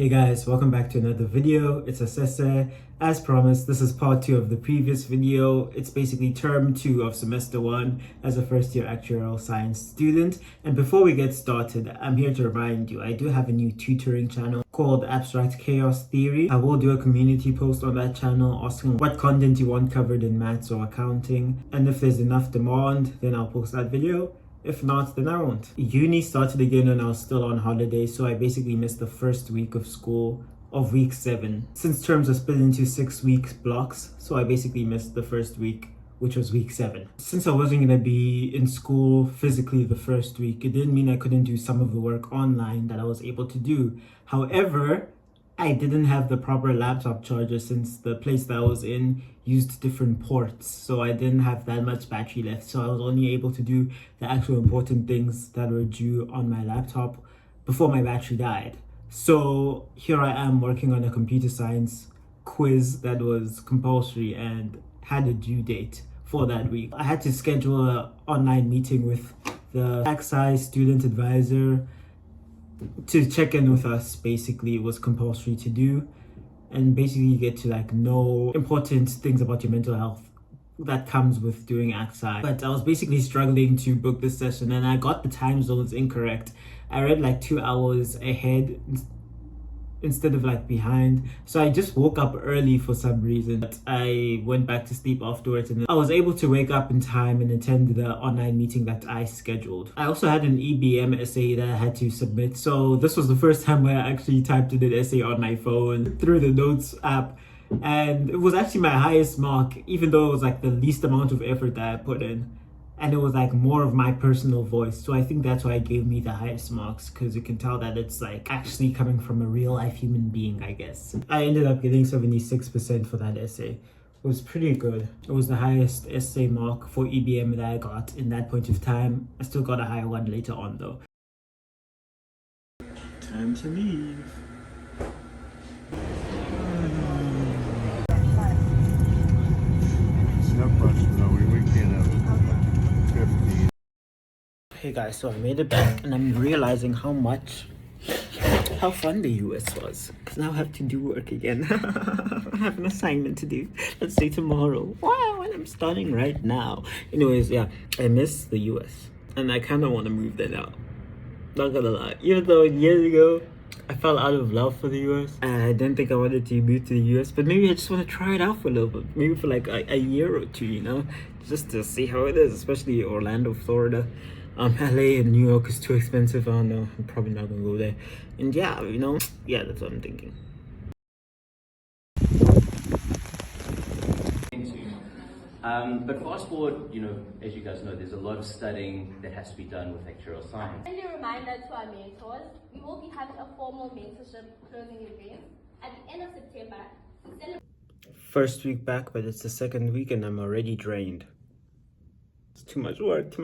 Hey guys, welcome back to another video. It's Asese. As promised, this is part 2 of the previous video. It's basically term 2 of semester 1 as a first year actuarial science student. And before we get started, I'm here to remind you, I do have a new tutoring channel called Abstract Chaos Theory. I will do a community post on that channel asking what content you want covered in maths or accounting. And if there's enough demand, then I'll post that video. If not, then I won't. Uni started again when I was still on holiday, so I basically missed the first week of school of week 7. Since terms are split into 6-week blocks, so I basically missed the first week, which was week 7. Since I wasn't gonna be in school physically the first week, it didn't mean I couldn't do some of the work online that I was able to do. However, I didn't have the proper laptop charger since the place that I was in used different ports, so I didn't have that much battery left, so I was only able to do the actual important things that were due on my laptop before my battery died. So here I am working on a computer science quiz that was compulsory and had a due date for that week. I had to schedule an online meeting with the Actuarial student advisor to check in with us. Basically, it was compulsory to do, and basically you get to know important things about your mental health that comes with doing Axi. But I was basically struggling to book this session, and I got the time zones incorrect. I read 2 hours ahead instead of behind, so I just woke up early for some reason. But I went back to sleep afterwards, and I was able to wake up in time and attend the online meeting that I scheduled. I also had an EBM essay that I had to submit, so this was the first time where I actually typed in an essay on my phone through the notes app, and it was actually my highest mark, even though it was the least amount of effort that I put in, and it was more of my personal voice. So I think that's why it gave me the highest marks, because you can tell that it's actually coming from a real life human being, I guess. I ended up getting 76% for that essay. It was pretty good. It was the highest essay mark for EBM that I got in that point of time. I still got a higher one later on though. Time to leave. No question though, we can't have 15. Hey guys, so I made it back and I'm realizing how fun the US was, because now I have to do work again. I have an assignment to do, let's say tomorrow. Wow, and I'm starting right now. Anyways, yeah, I miss the US and I kind of want to move there now, not gonna lie. Even though years ago I fell out of love for the US and I didn't think I wanted to move to the US, but maybe I just want to try it out for a little bit, maybe for a year or two, just to see how it is, especially Orlando, Florida. LA and New York is too expensive. I don't know, I'm probably not gonna go there. And yeah, that's what I'm thinking. But fast forward, as you guys know, there's a lot of studying that has to be done with actuarial science. Friendly reminder to our mentors, we will be having a formal mentorship closing event at the end of September to celebrate. First week back, but it's the second week and I'm already drained. It's too much work.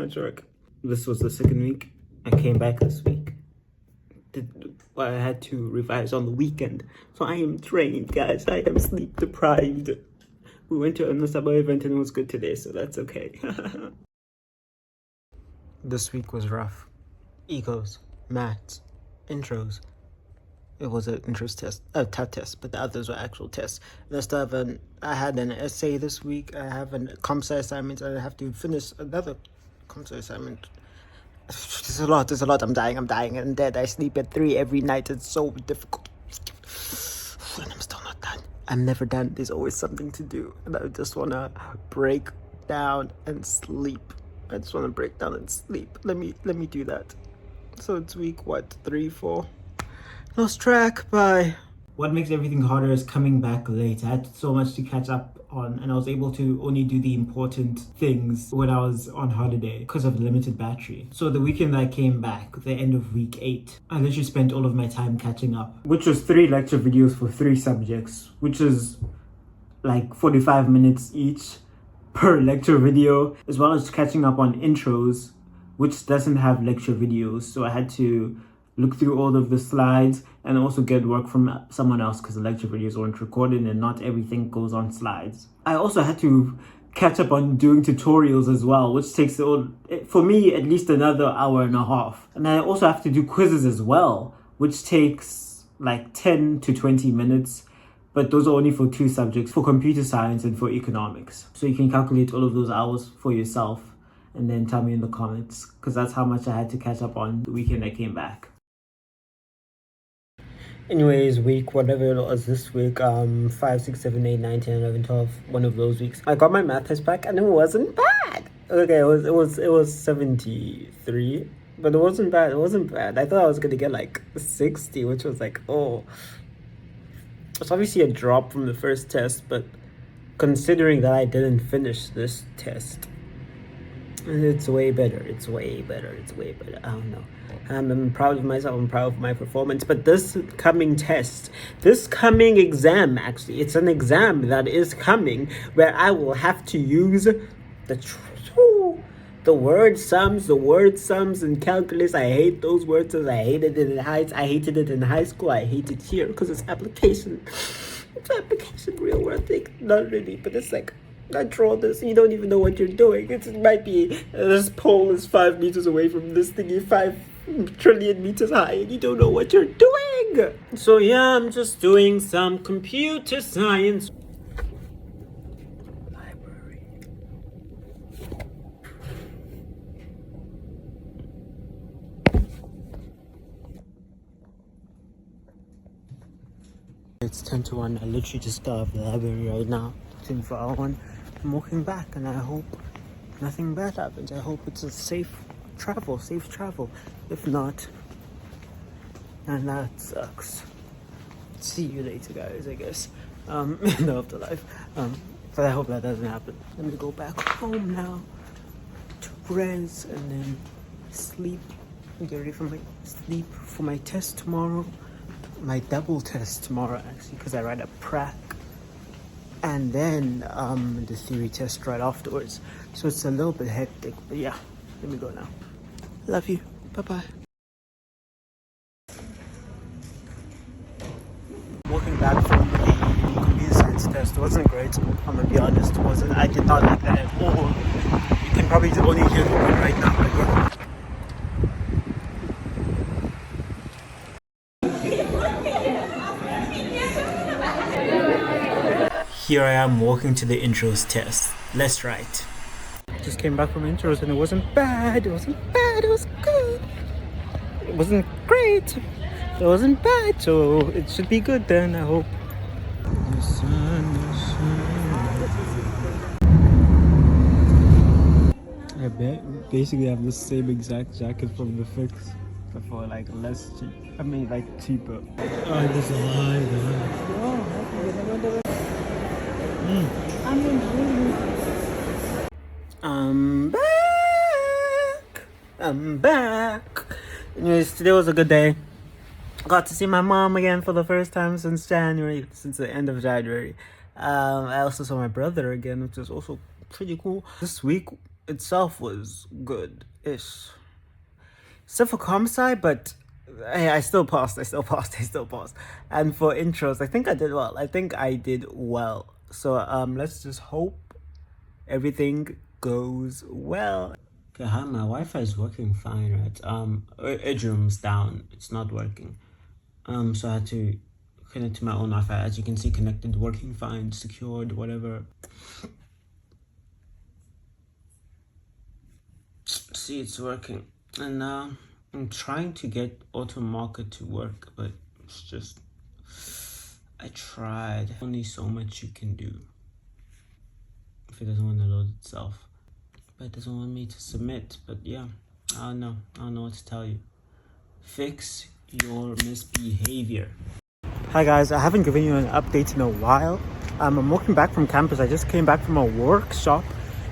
This was the second week. I came back this week. I had to revise on the weekend, so I am drained, guys. I am sleep deprived. We went to a summer event and it was good today, so that's okay. This week was rough. Ecos, maths, intros. It was an interest test, a TAT test, but the others were actual tests. And I had an essay this week. I have a comp sci assignment, and I have to finish another comp sci assignment. There's a lot. I'm dying, I'm dead. I sleep at 3 every night. It's so difficult. And I'm still not done. I'm never done. There's always something to do. And I just want to break down and sleep. Let me do that. So it's week, 3, 4? Lost track. Bye. What makes everything harder is coming back late. I had so much to catch up on, and I was able to only do the important things when I was on holiday because of limited battery. So the weekend I came back, the end of week 8, I literally spent all of my time catching up, which was 3 lecture videos for 3 subjects, which is 45 minutes each per lecture video, as well as catching up on intros, which doesn't have lecture videos. So I had to look through all of the slides and also get work from someone else because the lecture videos weren't recorded and not everything goes on slides. I also had to catch up on doing tutorials as well, which takes, for me, at least another hour and a half. And I also have to do quizzes as well, which takes like 10 to 20 minutes, but those are only for 2 subjects, for computer science and for economics. So you can calculate all of those hours for yourself and then tell me in the comments, because that's how much I had to catch up on the weekend I came back. Anyways, week whatever it was this week, 5, 6, 7, 8, 9, 10, 11, 12, one of those weeks, I got my math test back and it wasn't bad. Okay, it was 73, but it wasn't bad. It wasn't bad. I thought I was gonna get like 60, which was like, oh, it's obviously a drop from the first test, but considering that I didn't finish this test, it's way better. It's way better. It's way better. I don't know. I'm proud of myself. I'm proud of my performance. But this coming test, this coming exam, actually, it's an exam that is coming where I will have to use the word sums and calculus. I hate those words. I hated it in high school. I hate it here because it's application. It's application, real world thing. Not really, but it's like, I draw this, you don't even know what you're doing. It might be this pole is 5 meters away from this thingy 5 trillion meters high, and you don't know what you're doing. So yeah, I'm just doing some computer science. Library. It's 10 to 1. I literally just got out of the library right now. It's in for hour 1. I'm walking back and I hope nothing bad happens. I hope it's a safe travel. If not, and that sucks. See you later, guys, I guess. In the afterlife. But I hope that doesn't happen. Let me go back home now to rest and then sleep and get ready for my sleep for my test tomorrow. My double test tomorrow, actually, because I write a prac and then the theory test right afterwards. So it's a little bit hectic, but yeah, let me go now. Love you. Bye-bye. Walking back from the computer science test, it wasn't great. I'm gonna be honest, it wasn't. I did not like that at all. You can probably only hear the wind right now. Here I am walking to the intros test. Let's write. Just came back from intros and it wasn't bad. It wasn't bad. It was good. It wasn't great. It wasn't bad. So it should be good then, I hope. I bet basically I have the same exact jacket from the fix, but for like less cheap. I mean like cheaper. Oh, this is I'm back. Anyways, today was a good day. Got to see my mom again for the first time since the end of January. I also saw my brother again, which was also pretty cool. This week itself was good-ish. Except for comp sci, but hey, I still passed. And for intros, I think I did well. So let's just hope everything goes well. Okay, hi, my Wi-Fi is working fine, right? Edgeroom's down. It's not working. So I had to connect to my own Wi-Fi. As you can see, connected, working fine, secured, whatever. See, it's working. And I'm trying to get auto market to work, but it's just, I tried. Only so much you can do if it doesn't want to load itself. But it doesn't want me to submit. But yeah, I don't know what to tell you. Fix your misbehavior. Hi guys, I haven't given you an update in a while. I'm walking back from campus. I just came back from a workshop.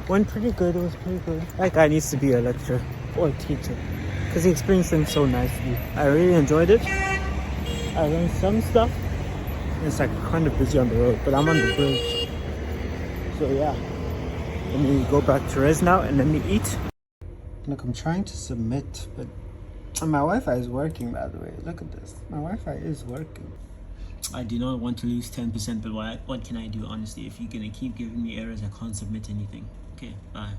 Went pretty good. It was pretty good. That guy needs to be a lecturer or a teacher because he explains things so nicely. I really enjoyed it. I learned some stuff. It's like kind of busy on the road, but I'm on the bridge. So yeah, let me go back to res now and let me eat. Look, I'm trying to submit, but my Wi-Fi is working, by the way. Look at this. My Wi-Fi is working. I do not want to lose 10%, but what can I do, honestly? If you're gonna keep giving me errors, I can't submit anything. Okay, bye.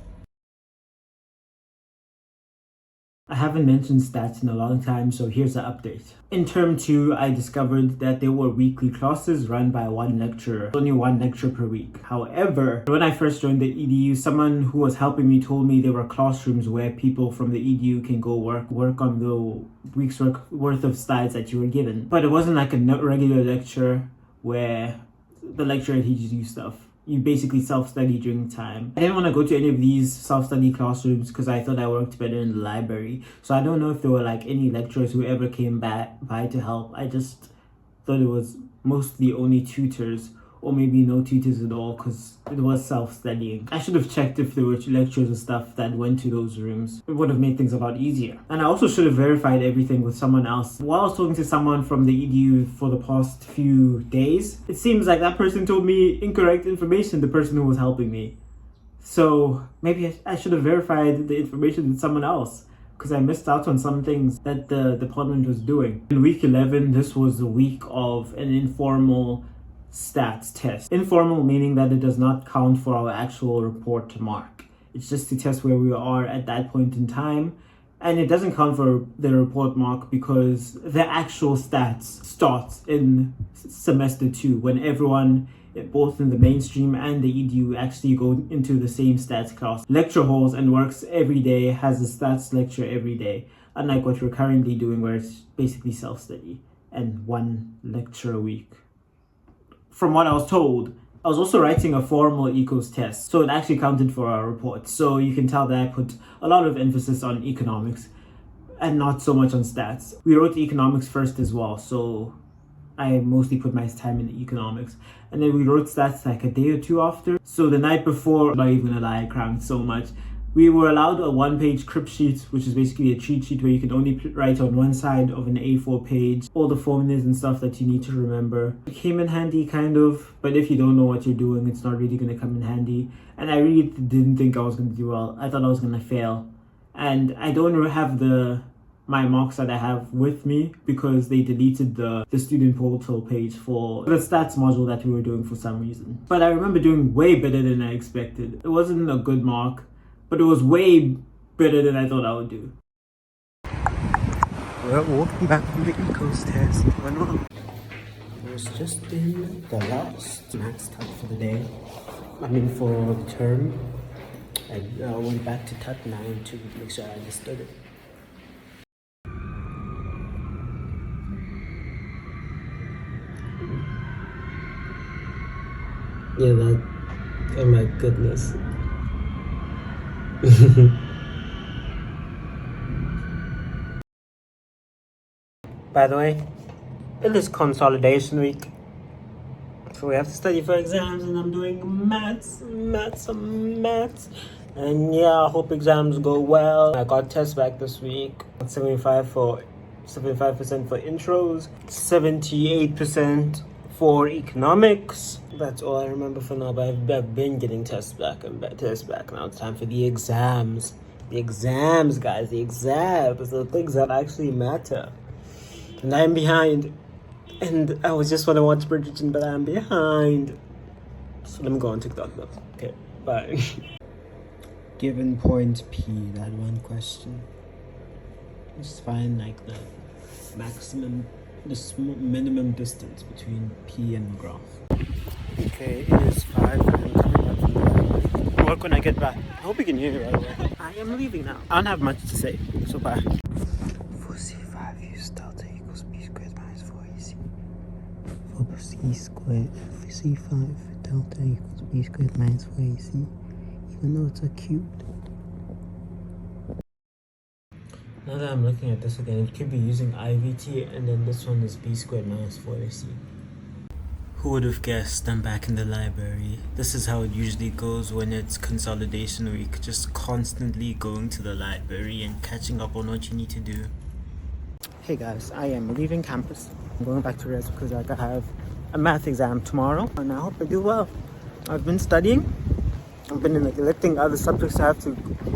I haven't mentioned stats in a long time, so here's an update. In term 2, I discovered that there were weekly classes run by one lecturer, only one lecture per week. However, when I first joined the EDU, someone who was helping me told me there were classrooms where people from the EDU can go work on the week's worth of slides that you were given. But it wasn't like a regular lecture where the lecturer teaches you stuff. You basically self-study during time. I didn't want to go to any of these self-study classrooms because I thought I worked better in the library. So I don't know if there were like any lecturers who ever came by to help. I just thought it was mostly only tutors, or maybe no tutors at all, because it was self-studying. I should have checked if there were lectures and stuff that went to those rooms. It would have made things a lot easier. And I also should have verified everything with someone else. While I was talking to someone from the EDU for the past few days, it seems like that person told me incorrect information, the person who was helping me. So maybe I should have verified the information with someone else, because I missed out on some things that the department was doing. In week 11, this was the week of an informal stats test. Informal meaning that it does not count for our actual report to mark. It's just to test where we are at that point in time. And it doesn't count for the report mark because the actual stats starts in semester 2 when everyone, both in the mainstream and the EDU, actually go into the same stats class. Lecture halls and works every day, has a stats lecture every day. Unlike what we're currently doing where it's basically self-study and one lecture a week. From what I was told, I was also writing a formal ecos test, so it actually counted for our report. So you can tell that I put a lot of emphasis on economics and not so much on stats. We wrote economics first as well, so I mostly put my time in economics. And then we wrote stats like a day or two after. So the night before, I'm not even gonna lie, I crammed so much. We were allowed a one-page crib sheet, which is basically a cheat sheet where you can only write on one side of an A4 page all the formulas and stuff that you need to remember. It came in handy, kind of, but if you don't know what you're doing, it's not really going to come in handy. And I really didn't think I was going to do well. I thought I was going to fail. And I don't have my marks that I have with me because they deleted the student portal page for the stats module that we were doing for some reason. But I remember doing way better than I expected. It wasn't a good mark, but it was way better than I thought I would do. We're walking back from the ecos test. It was just been the last maths type for the day. For the term. I went back to type 9 to make sure I understood it. Yeah, that. Oh my goodness. By the way, it is consolidation week, so we have to study for exams, and I'm doing maths, and yeah, I hope exams go well. I got tests back this week. 75% for intros, 78% for economics. That's all I remember for now, but I've been getting tests back. Now it's time for the exams. The exams, guys, the exams, the things that actually matter. And I'm behind. And I was just want to watch Bridgerton, but I'm behind. So let me go on TikTok now. Okay, bye. Given point P, that one question. Just find like the minimum distance between P and the graph. Okay, it is 5 and I'm coming back from the library. Work when I get back. I hope you can hear me right away. I am leaving now. I don't have much to say, so bye. For C5, use delta equals B squared minus 4AC. For C squared, for C5, delta equals B squared minus 4AC, even though it's a cubed. Now that I'm looking at this again, it could be using IVT, and then this one is B squared minus 4AC. Who would have guessed I'm back in the library? This is how it usually goes when it's consolidation week. Just constantly going to the library and catching up on what you need to do. Hey guys, I am leaving campus. I'm going back to res because I have a math exam tomorrow, and I hope I do well. I've been studying. I've been electing other subjects. I have to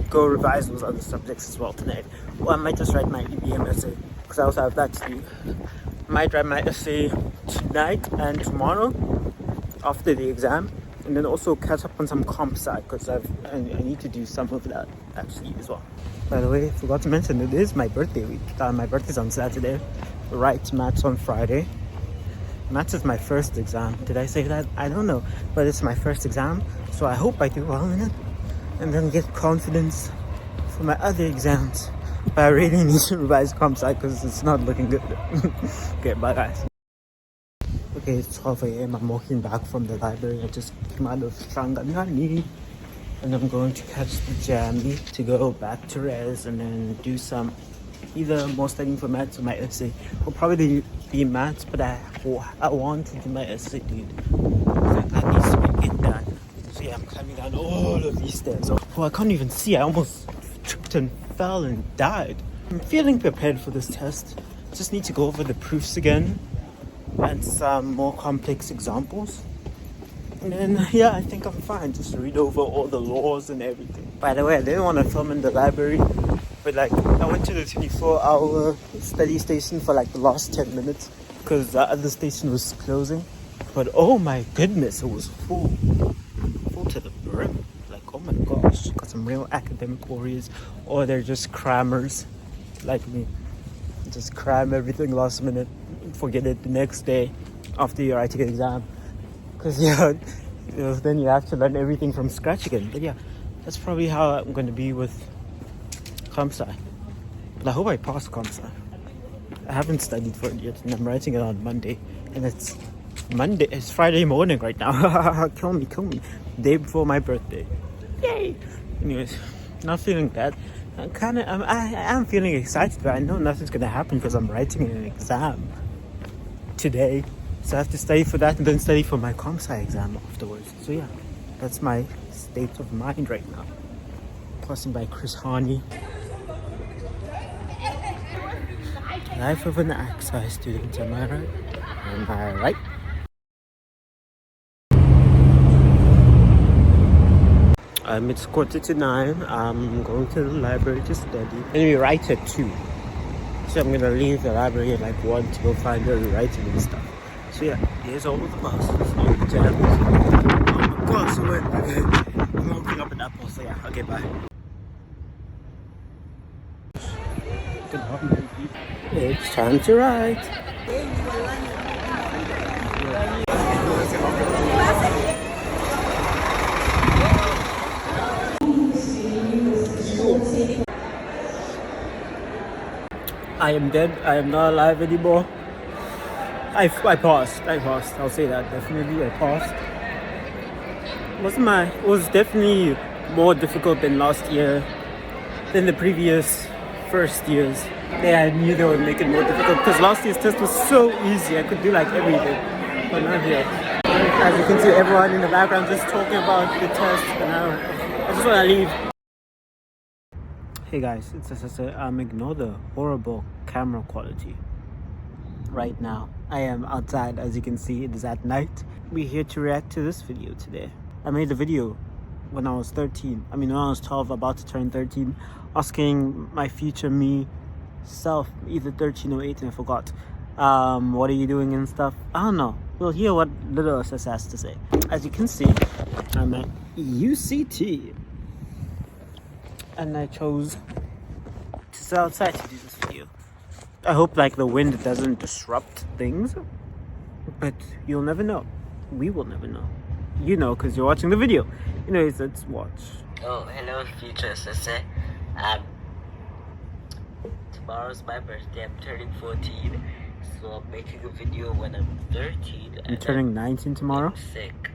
go revise those other subjects as well tonight. Or I might just write my EBM essay because I also have that to do. I might write my essay tonight and tomorrow after the exam. and then also catch up on some comp sci because I need to do some of that actually as well. By the way, I forgot to mention it is my birthday week. My birthday's on Saturday. Right, maths on Friday. Maths is my first exam. Did I say that? I don't know, but it's my first exam, so I hope I do well in it and then get confidence for my other exams. But I really need to revise comp sci because it's not looking good. Okay, bye guys. Okay, it's 12 a.m. I'm walking back from the library. I just came out of Shangani. And I'm going to catch the jammy to go back to res and then do some either more studying for maths or my essay. Or probably be maths, but I want to do my essay, dude. That needs to be done. So yeah, I'm climbing down all of these stairs. Oh, I can't even see. I almost tripped and fell and died. I'm feeling prepared for this test. Just need to go over the proofs again and some more complex examples. And then, yeah, I think I'm fine. Just read over all the laws and everything. By the way, I didn't want to film in the library, but like, I went to the 24-hour study station for like the last 10 minutes because the other station was closing. But oh my goodness, it was full to the brim. Like, oh my gosh, got some real academic warriors, or they're just crammers like me. Just cram everything last minute, forget it the next day after your writing exam. Because yeah, then you have to learn everything from scratch again. But yeah, that's probably how I'm going to be with comp sci. But I hope I pass comp sci. I haven't studied for it yet, and I'm writing it on Monday. And it's Friday morning right now. Kill me. Day before my birthday. Yay! Anyways, not feeling bad. I am feeling excited, but I know nothing's going to happen because I'm writing an exam today. So I have to study for that and then study for my comp sci exam afterwards. So yeah, that's my state of mind right now. Passing by Chris Hani. Life of an Actuarial student, am I right? Am I right? It's 8:45. I'm going to the library to study. And we write at 2. So I'm gonna leave the library at like 1 to go find the writing and stuff. So yeah, here's all of the buses. Oh my god, so wet. Okay, I'm walking up at that bus. So yeah, okay, bye. Good morning. It's time to write. I am dead. I am not alive anymore. I passed. I'll say that. Definitely, I passed. It was definitely more difficult than last year, than the previous first years. Yeah, I knew they would make it more difficult because last year's test was so easy. I could do like everything, but not here. As you can see, everyone in the background just talking about the test, and I just want to leave. Hey guys, it's ignore the horrible camera quality. Right now, I am outside. As you can see, it is at night. We're here to react to this video today. I made a video when I was 13. When I was 12, about to turn 13, asking my future me self, either 13 or 18, I forgot. What are you doing and stuff? I don't know. We'll hear what little SS has to say. As you can see, I'm at UCT. And I chose to stay outside to do this video. I hope like the wind doesn't disrupt things, but you'll never know. We will never know. You know, because you're watching the video. Anyways, let's watch. Oh, hello future sister. Tomorrow's my birthday. I'm turning 14, so I'm making a video when I'm 13. I'm turning 19 tomorrow. I'm sick.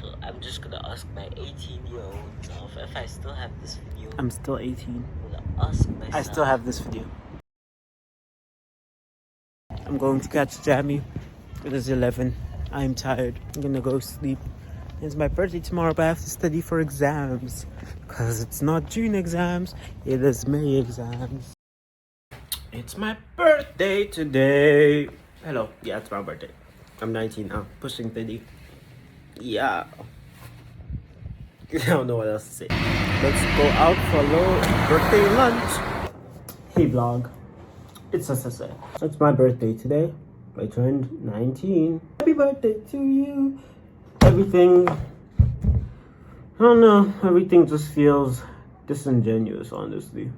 So I'm just gonna ask my 18-year-old self if I still have this video. I'm still 18. I'm gonna ask myself. I still have this video. I'm going to catch Jamie. It is 11. I'm tired. I'm gonna go sleep. It's my birthday tomorrow, but I have to study for exams. Because it's not June exams, it is May exams. It's my birthday today. Hello. Yeah, it's my birthday. I'm 19 now, pushing 30. Yeah. I don't know what else to say. Let's go out for a little birthday lunch. Hey vlog. It's SSA. It's my birthday today. I turned 19. Happy birthday to you. everything, I don't know, everything just feels disingenuous, honestly.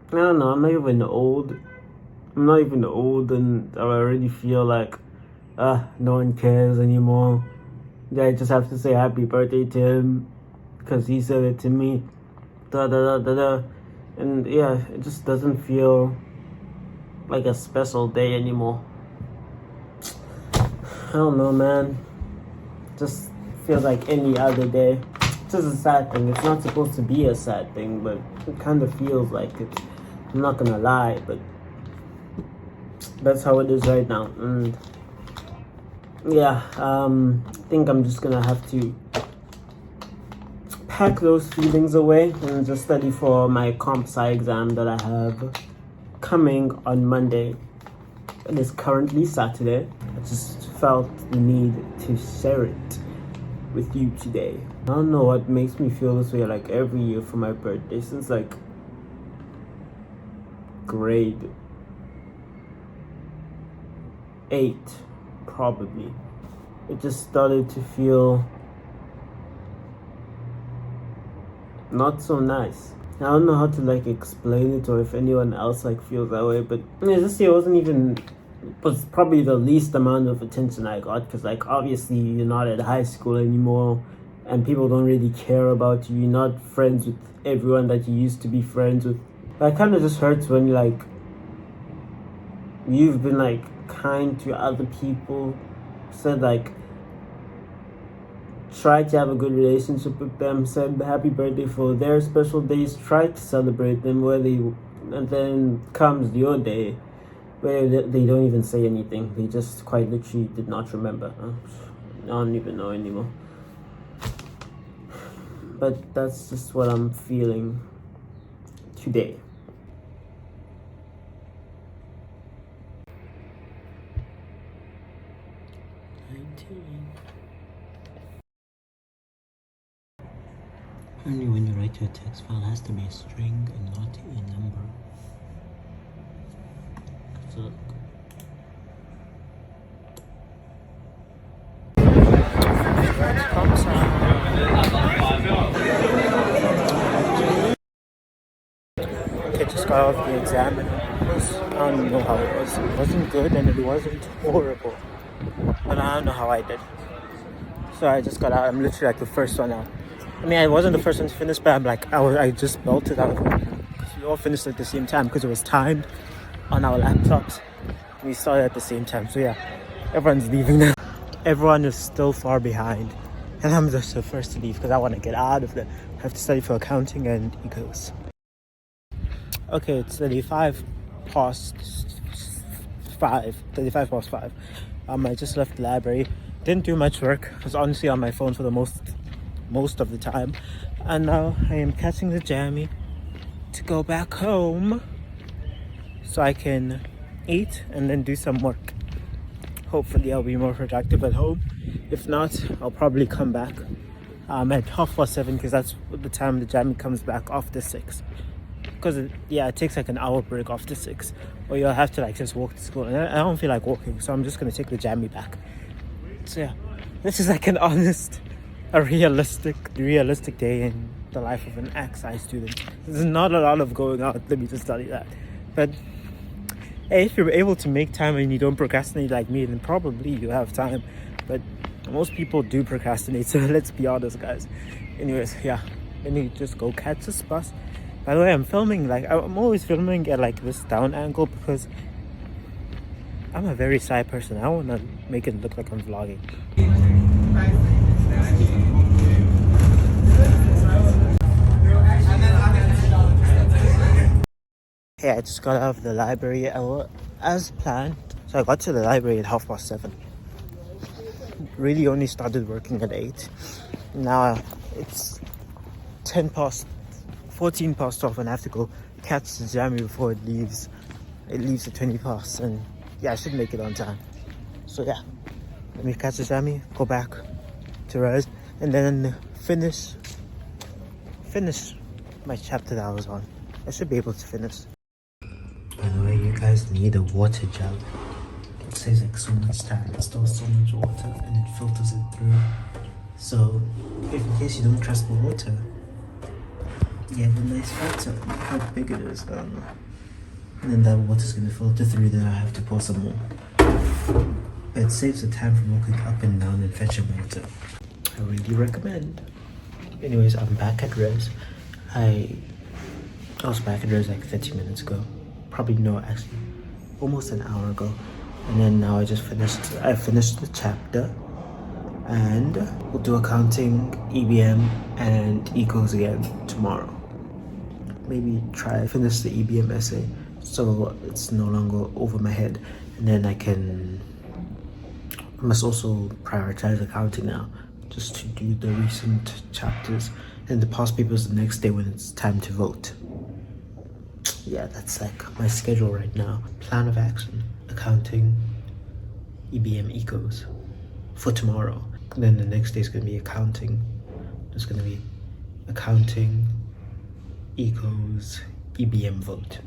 I don't know, I'm not even old, and I already feel like, no one cares anymore. I just have to say happy birthday to him because he said it to me. Da da da da da. And yeah, it just doesn't feel like a special day anymore. I don't know, man. Just feels like any other day. It's just a sad thing. It's not supposed to be a sad thing, but it kind of feels like it. I'm not gonna lie, but that's how it is right now. And yeah, I think I'm just gonna have to pack those feelings away and just study for my comp sci exam that I have coming on Monday. It is currently Saturday. I just felt the need to share it with you today. I don't know what makes me feel this way like every year for my birthday since like grade 8 probably. It just started to feel not so nice. I don't know how to like explain it or if anyone else like feels that way, but yeah, this year was probably the least amount of attention I got because like obviously you're not at high school anymore and people don't really care about you. You're not friends with everyone that you used to be friends with. But it kind of just hurts when like you've been like kind to other people, said like try to have a good relationship with them, said happy birthday for their special days, try to celebrate them and then comes your day where they don't even say anything. They just quite literally did not remember. I don't even know anymore. But that's just what I'm feeling today. Only when you write your text file has to be a string and not a number. So okay, just got off the exam and I don't know how it was. It wasn't good and it wasn't horrible. But I don't know how I did. So I just got out. I'm literally like the first one out. I mean, I wasn't the first one to finish, but I'm like, I just belted out. Because we all finished at the same time because it was timed on our laptops. We started at the same time. So yeah, everyone's leaving now. Everyone is still far behind. And I'm just the first to leave because I want to get out of there. I have to study for accounting and ecos. Okay, it's 35 past 5. I just left the library. Didn't do much work. I was honestly on my phone for the most of the time. And now I am catching the jammy to go back home so I can eat and then do some work. Hopefully I'll be more productive at home. If not, I'll probably come back at 7:30 because that's the time the jammy comes back after 6. Because it takes like an hour break after 6, or you'll have to like just walk to school, and I don't feel like walking, so I'm just gonna take the jammy back. So yeah, this is like a realistic day in the life of an XI student. There's not a lot of going out, let me just tell you that. But hey, if you're able to make time and you don't procrastinate like me, then probably you have time. But most people do procrastinate, so let's be honest, guys. Anyways, yeah, let me just go catch this bus. By the way, I'm always filming at like this down angle because I'm a very shy person. I want to make it look like I'm vlogging. Hey, I just got out of the library as planned. So I got to the library at 7:30. Really only started working at 8. Now it's 14 past 12 and I have to go catch the jammy before it leaves. It leaves at 20 past and yeah, I should make it on time. So yeah, let me catch the jammy, go back to Res and then finish my chapter that I was on. I should be able to finish. By the way, you guys need a water jug. it saves like so much time. It stores so much water and it filters it through. So if in case you don't trust the water, you have a nice filter. Look how big it is. I don't know. And then that water's gonna filter through, then I have to pour some more. But it saves the time from walking up and down and fetching water. I really recommend. Anyways, I'm back at res. I was back at res like 30 minutes ago. Probably no, actually almost an hour ago. And then now I finished the chapter, and we'll do accounting, EBM and ecos again tomorrow. Maybe finish the EBM essay so it's no longer over my head, and then I must also prioritize accounting now, just to do the recent chapters and the past papers the next day when it's time to vote. Yeah, that's like my schedule right now. Plan of action: accounting, EBM, ecos for tomorrow. And then the next day is going to be accounting. There's going to be accounting, ecos, EBM vote.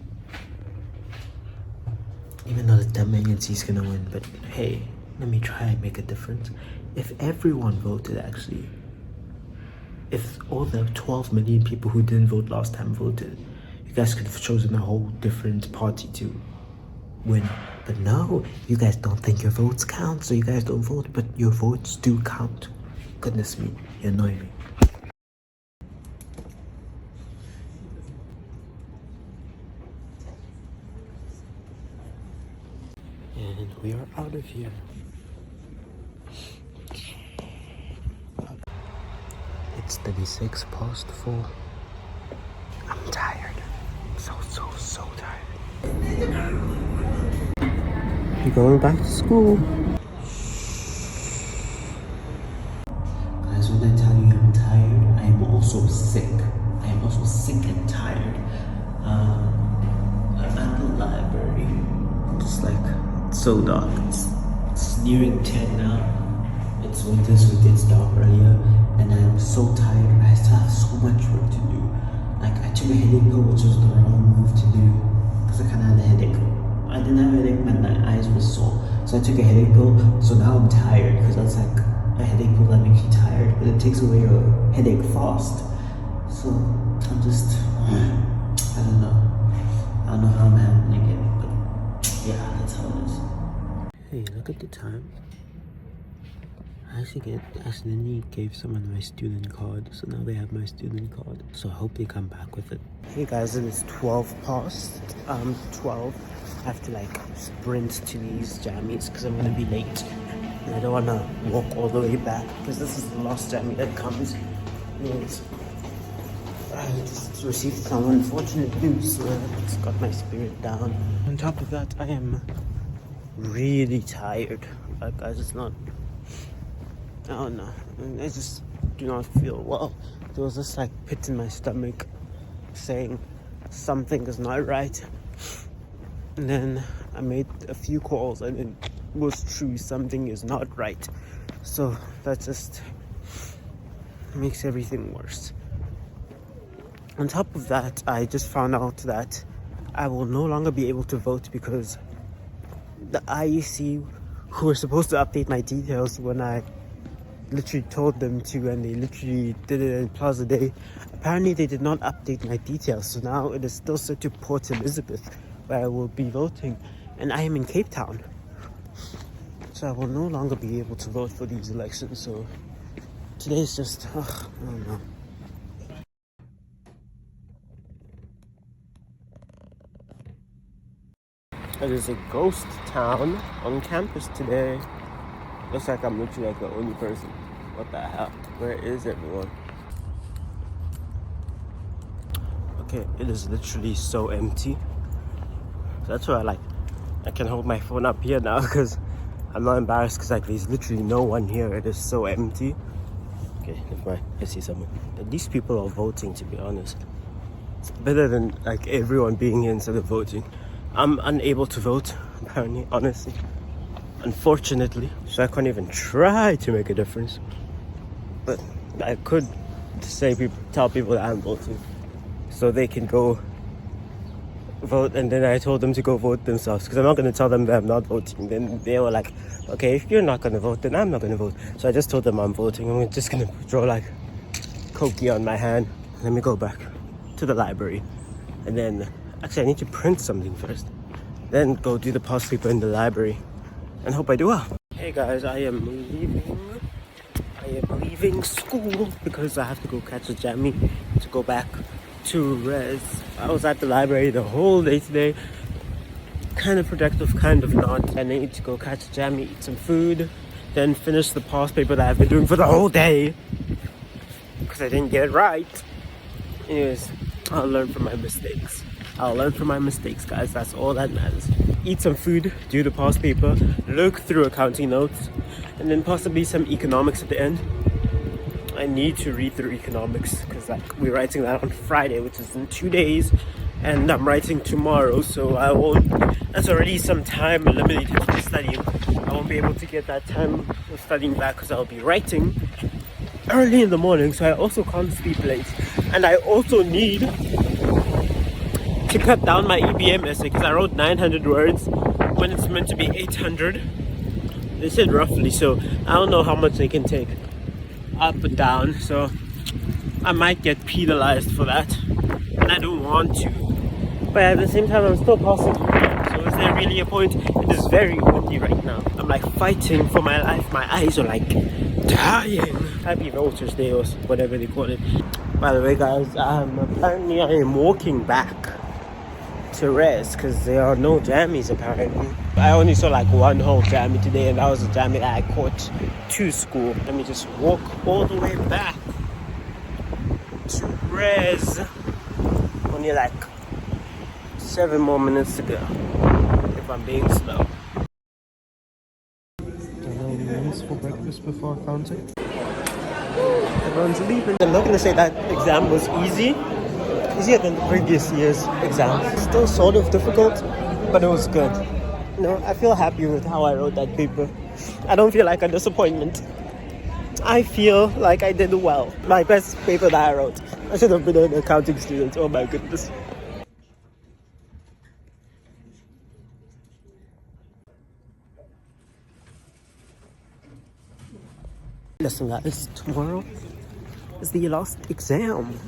Even though the dumb agency is going to win, but hey, let me try and make a difference. If everyone voted, actually, if all the 12 million people who didn't vote last time voted, you guys could have chosen a whole different party to win. But no, you guys don't think your votes count, so you guys don't vote, but your votes do count. Goodness me, you annoy me. And we are out of here. It's 4:36. I'm tired. So tired. You're going back to school. Guys, when I tell you I'm tired, I am also sick. I am also sick and tired. I'm at the library. It's like, it's so dark. It's nearing 10 now. It's winter, so it gets dark earlier. And I'm so tired. I still have so much work to do. Like, I took a headache pill, which was the wrong move to do, because I kind of had a headache. I didn't have a headache, but my eyes were sore. So I took a headache pill, so now I'm tired, because that's like a headache pill that makes you tired, but it takes away your headache fast. So I'm just, I don't know how I'm handling it, but yeah, that's how it is. Hey, look at the time. I accidentally gave someone my student card, so now they have my student card. So I hope they come back with it. Hey guys, it is 12 past 12. I have to like sprint to these jammies because I'm gonna be late. And I don't wanna walk all the way back because this is the last jammy that comes. Anyways, I just received some unfortunate news, so it's got my spirit down. On top of that, I am really tired. Like, I don't know. I just do not feel well. There was this like pit in my stomach saying something is not right. And then I made a few calls and it was true, something is not right. So that just makes everything worse. On top of that, I just found out that I will no longer be able to vote because the IEC, who were supposed to update my details when I literally told them to, and they literally did it in Plaza Day, apparently they did not update my details. So now it is still set to Port Elizabeth, where I will be voting, and I am in Cape Town, so I will no longer be able to vote for these elections. So today is just, I don't know. It is a ghost town on campus today. Looks like I'm literally like the only person. What the hell? Where is everyone? Okay, it is literally so empty. That's why I can hold my phone up here now because I'm not embarrassed because like there's literally no one here. It is so empty. Okay, never mind. I see someone. But these people are voting, to be honest. It's better than like everyone being here instead of voting. I'm unable to vote, apparently, honestly. Unfortunately. So I can't even try to make a difference. But I could tell people that I'm voting, so they can go vote, and then I told them to go vote themselves because I'm not going to tell them that I'm not voting. Then they were like, okay, if you're not going to vote, then I'm not going to vote. So I just told them I'm voting. I'm just going to draw like Koki on my hand. Let me go back to the library, and then actually I need to print something first, then go do the past paper in the library and hope I do well. Hey guys, I am leaving school because I have to go catch a jammy to go back to res. I was at the library the whole day today, kind of productive, kind of not, and I need to go catch a jammy, eat some food, then finish the past paper that I've been doing for the whole day because I didn't get it right. Anyways, I'll learn from my mistakes. Guys, that's all that matters. Eat some food, do the past paper, look through accounting notes, and then possibly some economics at the end. I need to read through economics because like we're writing that on Friday, which is in 2 days, and I'm writing tomorrow, so that's already some time eliminated from studying. I won't be able to get that time of studying back because I'll be writing early in the morning, so I also can't sleep late. And I also need to cut down my EBM essay because I wrote 900 words when it's meant to be 800. They said roughly, so I don't know how much they can take up and down, so I might get penalized for that, and I don't want to, but at the same time I'm still passing. So is there really a point? It is very windy right now. I'm like fighting for my life. My eyes are like dying. Happy Voters Day or whatever they call it. By the way guys, apparently I am walking back to res because there are no jammies apparently. I only saw like one whole jammy today, and that was a jammy that I caught to school. Let me just walk all the way back to res. Only like 7 more minutes to go if I'm being slow. Nice for breakfast before accounting. Everyone's leaving. I'm not gonna say that exam was easier than the previous year's exam. Still sort of difficult, but it was good. You know, I feel happy with how I wrote that paper. I don't feel like a disappointment. I feel like I did well. My best paper that I wrote. I should have been an accounting student. Oh my goodness. Listen guys, tomorrow is the last exam.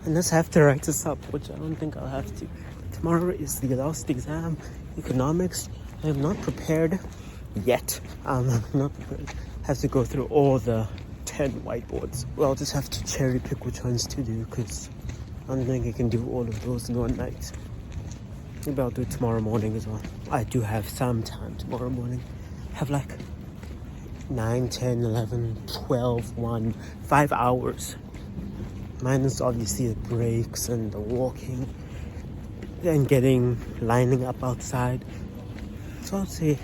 Unless I have to write this up, which I don't think I'll have to. Tomorrow is the last exam, economics. I am not prepared yet. I'm not prepared. Have to go through all the 10 whiteboards. Well, I'll just have to cherry pick which ones to do because I don't think I can do all of those in one night. Maybe I'll do it tomorrow morning as well. I do have some time tomorrow morning. Have like 9, 10, 11, 12, 1, 5 hours. Minus obviously the breaks and the walking and lining up outside. So I'd say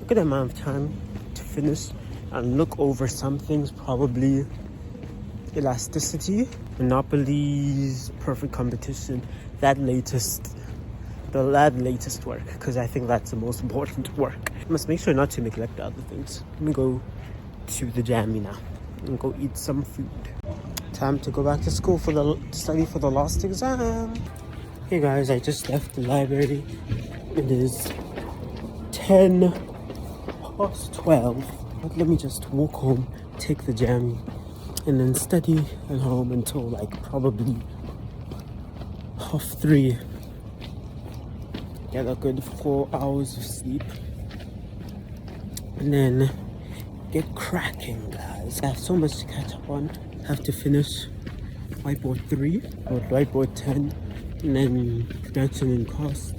a good amount of time to finish and look over some things, probably elasticity, monopolies, perfect competition, the latest work, because I think that's the most important work. I must make sure not to neglect the other things. Let me go to the jammy now and go eat some food. Time to go back to school to study for the last exam. Hey guys, I just left the library. It is 10 past 12. But let me just walk home, take the jammy, and then study at home until like probably 3:30. Get a good 4 hours of sleep. And then get cracking, guys. I have so much to catch up on. Have to finish whiteboard 3 or whiteboard 10, and then production and cost,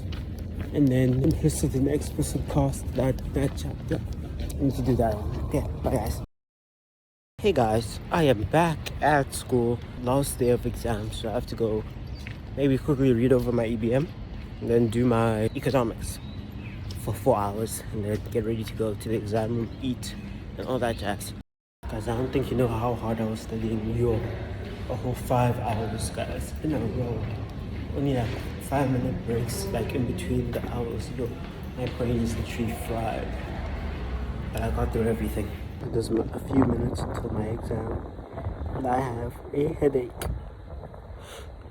and then implicit and explicit cost, that chapter. I need to do that. Okay, bye guys. Hey guys, I am back at school. Last day of exams, so I have to go maybe quickly read over my EBM and then do my economics for 4 hours, and then get ready to go to the exam room, eat, and all that jazz. Guys, I don't think you know how hard I was studying a whole 5 hours, guys, in a row. Only like 5-minute breaks, like in between the hours. My brain is literally fried. But I got through everything. There's a few minutes until my exam, and I have a headache.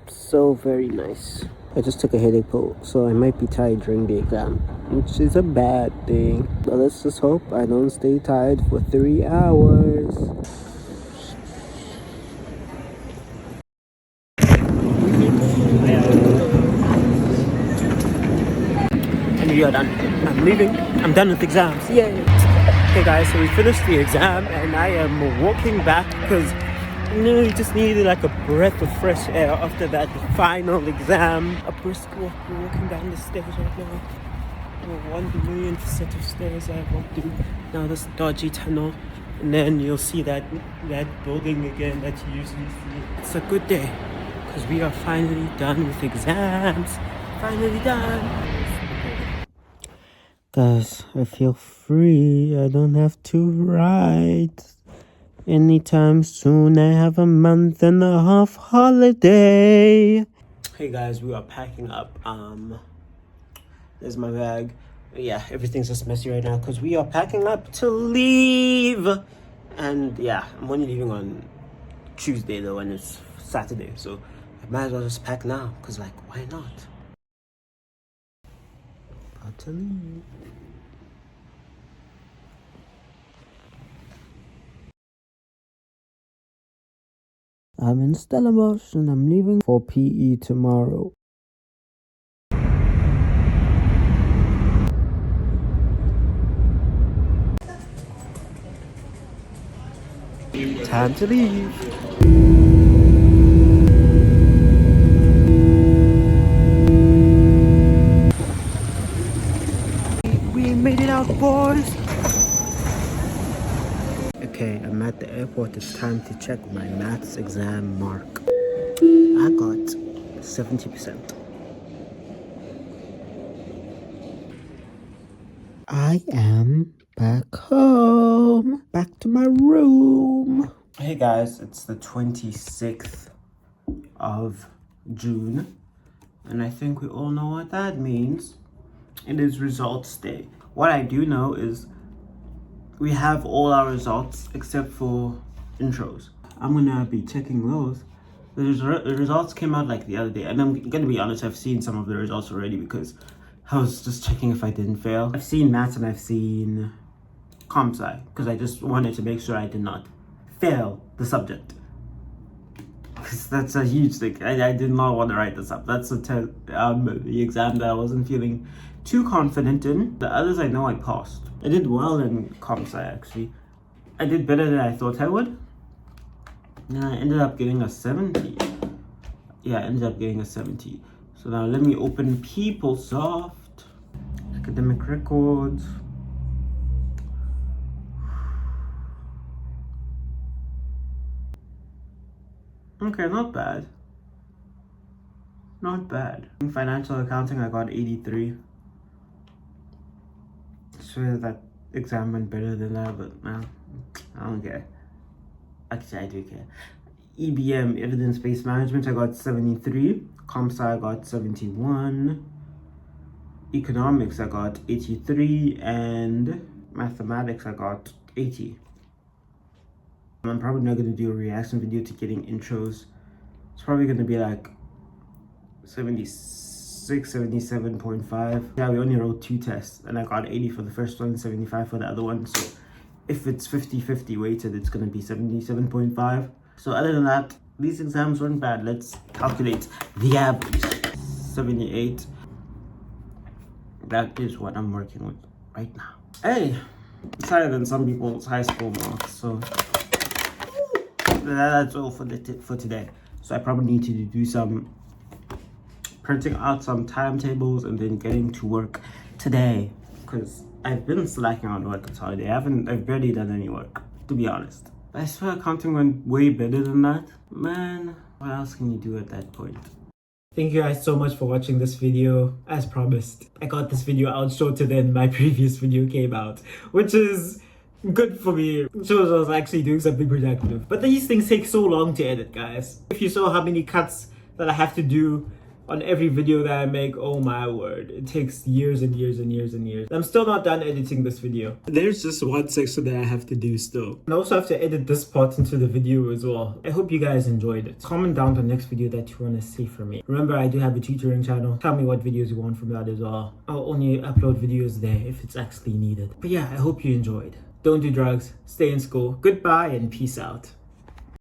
So very nice. I just took a headache pill, so I might be tired during the exam, which is a bad thing. But let's just hope I don't stay tired for 3 hours. And we are done. I'm leaving. I'm done with exams. Yay! Hey guys, so we finished the exam and I am walking back because you just needed like a breath of fresh air after that final exam. A brisk walk, we're walking down the stairs right now. Oh, 1 millionth set of stairs I walked through. Now this dodgy tunnel, and then you'll see that building again that you usually see. It's a good day because we are finally done with exams. Finally done. Guys, I feel free. I don't have to write anytime soon. I have a month and a half holiday. Hey guys, we are packing up. There's my bag. Yeah, everything's just messy right now because we are packing up to leave. And yeah, I'm only leaving on Tuesday though, and it's Saturday, so I might as well just pack now because like, why not? About to leave. I'm in Stellenbosch and I'm leaving for PE tomorrow. Time to leave. We made it out, boys. Okay, I'm at the airport. It's time to check my maths exam mark. I got 70%. I am back home. Back to my room. Hey guys, it's the 26th of June. And I think we all know what that means. It is results day. What I do know is we have all our results except for intros. I'm gonna be checking those. The results came out like the other day, and I'm gonna be honest, I've seen some of the results already because I was just checking if I didn't fail. I've seen maths and I've seen comp sci because I just wanted to make sure I did not fail the subject. Because that's a huge thing. I did not want to write this up. That's the exam that I wasn't feeling too confident in. The others I know I passed. I did well in comp sci actually. I did better than I thought I would. And I ended up getting a 70. Yeah, I ended up getting a 70. So now let me open PeopleSoft. Academic records. Okay, not bad. Not bad. In financial accounting, I got 83. I swear that exam went better than that, but no, I don't care. Actually, I do care. EBM, evidence-based management, I got 73. Comp sci, I got 71. Economics, I got 83. And mathematics, I got 80. I'm probably not going to do a reaction video to getting intros. It's probably going to be like 76, 77.5. Yeah, we only wrote 2 tests and I got 80 for the first one, 75 for the other one. So if it's 50-50 weighted, it's going to be 77.5. So other than that, these exams weren't bad. Let's calculate the average. 78. That is what I'm working with right now. Hey, it's higher than some people's high school marks, so that's all for today. So I probably need to do some printing out some timetables and then getting to work today because I've been slacking on work this holiday. I've barely done any work, to be honest. I swear accounting went way better than that. Man, what else can you do at that point? Thank you guys so much for watching this video. As promised, I got this video out shorter than my previous video came out, which is good for me. It shows I was actually doing something productive. But these things take so long to edit, guys. If you saw how many cuts that I have to do on every video that I make. Oh my word, it takes years and years and years and years. I'm still not done editing this video. There's just one section that I have to do still. I also have to edit this part into the video as well. I hope you guys enjoyed it. Comment down the next video that you want to see from me. Remember, I do have a tutoring channel. Tell me what videos you want from that as well. I'll only upload videos there if it's actually needed. But yeah, I hope you enjoyed. Don't do drugs, stay in school. Goodbye and peace out.